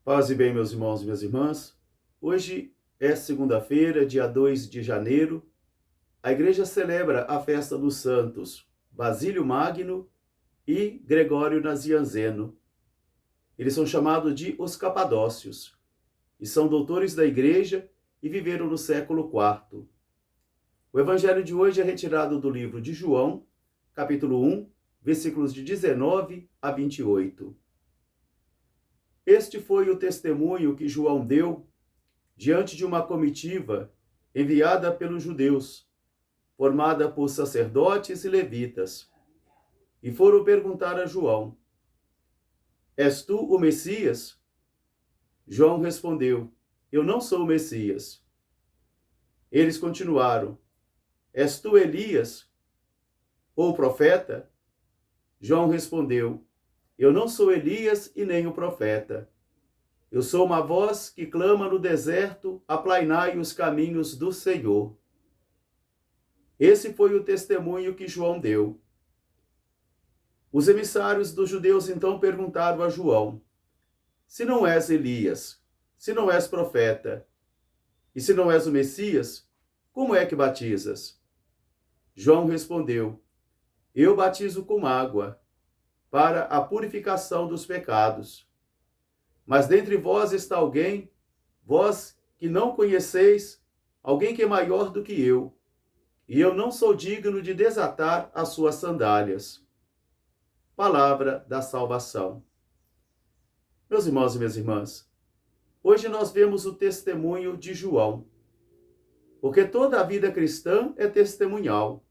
Paz e bem, meus irmãos e minhas irmãs. Hoje é segunda-feira, dia 2 de janeiro. A igreja celebra a festa dos santos Basílio Magno e Gregório Nazianzeno. Eles são chamados de os Capadócios e são doutores da igreja e viveram no século IV. O evangelho de hoje é retirado do livro de João, capítulo 1, versículos de 19 a 28. Este foi o testemunho que João deu diante de uma comitiva enviada pelos judeus, formada por sacerdotes e levitas, e foram perguntar a João: És tu o Messias? João respondeu: Eu não sou o Messias. Eles continuaram: És tu Elias, ou profeta? João respondeu: Eu não sou Elias e nem o profeta. Eu sou uma voz que clama no deserto: aplainai os caminhos do Senhor. Esse foi o testemunho que João deu. Os emissários dos judeus então perguntaram a João: Se não és Elias, se não és profeta, e se não és o Messias, como é que batizas? João respondeu: Eu batizo com água, para a purificação dos pecados. Mas dentre vós está alguém, vós que não conheceis, alguém que é maior do que eu, e eu não sou digno de desatar as suas sandálias. Palavra da salvação. Meus irmãos e minhas irmãs, hoje nós vemos o testemunho de João, porque toda a vida cristã é testemunhal.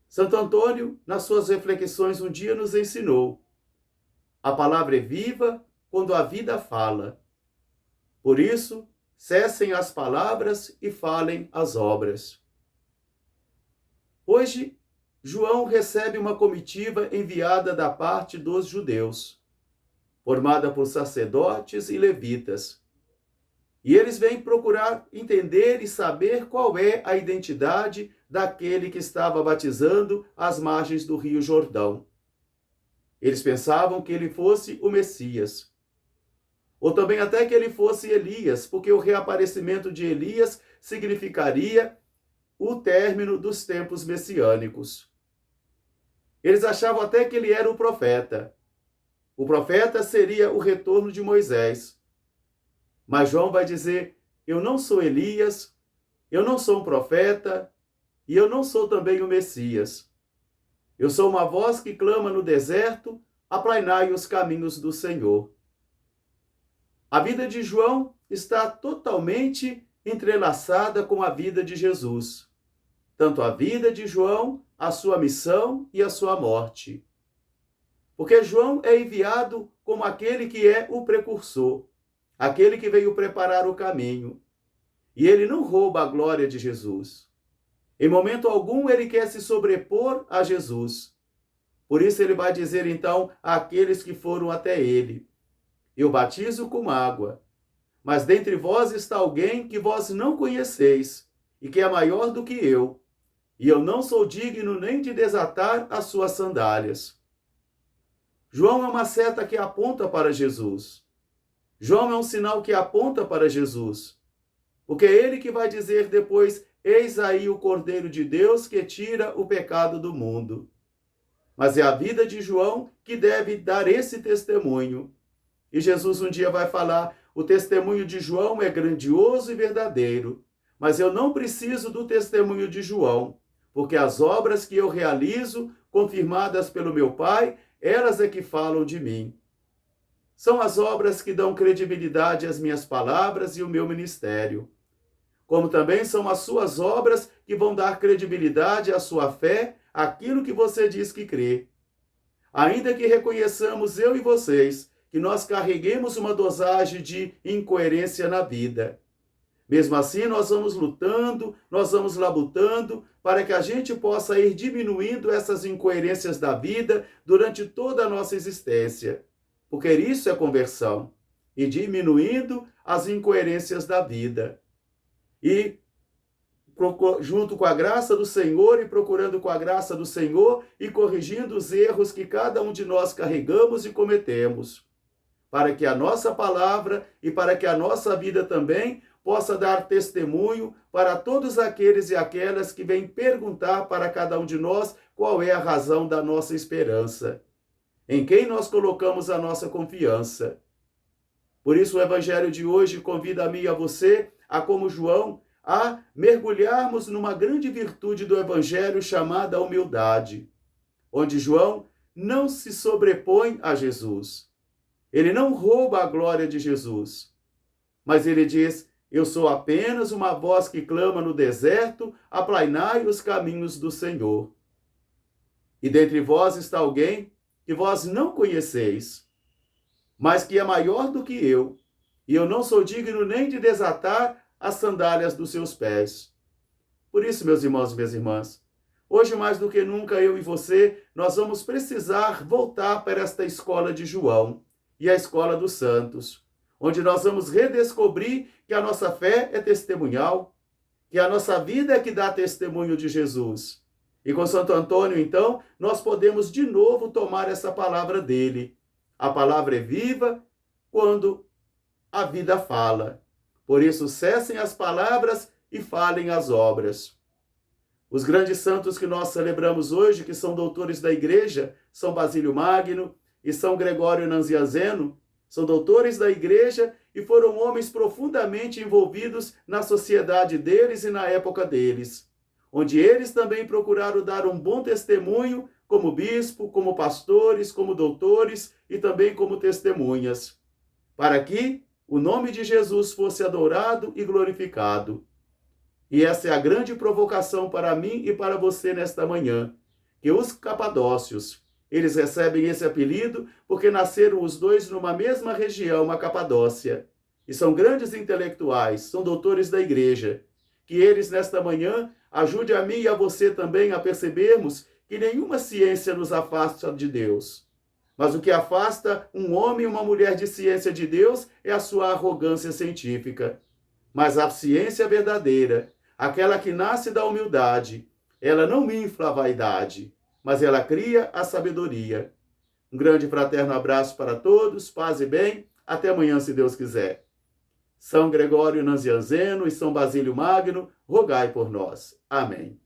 Santo Antônio, nas suas reflexões, um dia nos ensinou: a palavra é viva quando a vida fala. Por isso, cessem as palavras e falem as obras. Hoje, João recebe uma comitiva enviada da parte dos judeus, formada por sacerdotes e levitas. E eles vêm procurar entender e saber qual é a identidade daquele que estava batizando às margens do Rio Jordão. Eles pensavam que ele fosse o Messias, ou também até que ele fosse Elias, porque o reaparecimento de Elias significaria o término dos tempos messiânicos. Eles achavam até que ele era o profeta. O profeta seria o retorno de Moisés. Mas João vai dizer: eu não sou Elias, eu não sou um profeta, e eu não sou também o Messias. Eu sou uma voz que clama no deserto: aplainai os caminhos do Senhor. A vida de João está totalmente entrelaçada com a vida de Jesus. Tanto a vida de João, a sua missão e a sua morte. Porque João é enviado como aquele que é o precursor, aquele que veio preparar o caminho. E ele não rouba a glória de Jesus. Em momento algum ele quer se sobrepor a Jesus. Por isso ele vai dizer então àqueles que foram até ele: Eu batizo com água, mas dentre vós está alguém que vós não conheceis, e que é maior do que eu, e eu não sou digno nem de desatar as suas sandálias. João é uma seta que aponta para Jesus. João é um sinal que aponta para Jesus, porque é ele que vai dizer depois: eis aí o Cordeiro de Deus que tira o pecado do mundo. Mas é a vida de João que deve dar esse testemunho. E Jesus um dia vai falar: o testemunho de João é grandioso e verdadeiro, mas eu não preciso do testemunho de João, porque as obras que eu realizo, confirmadas pelo meu Pai, elas é que falam de mim. São as obras que dão credibilidade às minhas palavras e ao meu ministério. Como também são as suas obras que vão dar credibilidade à sua fé, àquilo que você diz que crê. Ainda que reconheçamos, eu e vocês, que nós carreguemos uma dosagem de incoerência na vida. Mesmo assim, nós vamos lutando, nós vamos labutando, para que a gente possa ir diminuindo essas incoerências da vida durante toda a nossa existência. Porque isso é conversão. E diminuindo as incoerências da vida. E junto com a graça do Senhor e procurando com a graça do Senhor e corrigindo os erros que cada um de nós carregamos e cometemos. para que a nossa palavra e para que a nossa vida também possa dar testemunho para todos aqueles e aquelas que vêm perguntar para cada um de nós qual é a razão da nossa esperança, em quem nós colocamos a nossa confiança. Por isso o Evangelho de hoje convida a mim e a você, a como João, a mergulharmos numa grande virtude do Evangelho chamada humildade, onde João não se sobrepõe a Jesus. Ele não rouba a glória de Jesus, mas ele diz: eu sou apenas uma voz que clama no deserto, aplainai os caminhos do Senhor. E dentre vós está alguém que vós não conheceis, mas que é maior do que eu, e eu não sou digno nem de desatar as sandálias dos seus pés. Por isso, meus irmãos e minhas irmãs, hoje mais do que nunca eu e você, nós vamos precisar voltar para esta escola de João e a escola dos santos, onde nós vamos redescobrir que a nossa fé é testemunhal, que a nossa vida é que dá testemunho de Jesus. E com Santo Antônio, então, nós podemos de novo tomar essa palavra dele. A palavra é viva quando a vida fala. Por isso, cessem as palavras e falem as obras. Os grandes santos que nós celebramos hoje, que são doutores da Igreja, São Basílio Magno e São Gregório Nazianzeno, são doutores da Igreja e foram homens profundamente envolvidos na sociedade deles e na época deles, onde eles também procuraram dar um bom testemunho como bispo, como pastores, como doutores e também como testemunhas, para que o nome de Jesus fosse adorado e glorificado. E essa é a grande provocação para mim e para você nesta manhã, que os capadócios, eles recebem esse apelido porque nasceram os dois numa mesma região, a Capadócia, e são grandes intelectuais, são doutores da Igreja, que eles nesta manhã ajude a mim e a você também a percebermos que nenhuma ciência nos afasta de Deus. Mas o que afasta um homem e uma mulher de ciência de Deus é a sua arrogância científica. Mas a ciência verdadeira, aquela que nasce da humildade, ela não infla a vaidade, mas ela cria a sabedoria. Um grande fraterno abraço para todos, paz e bem, até amanhã, se Deus quiser. São Gregório Nazianzeno e São Basílio Magno, rogai por nós. Amém.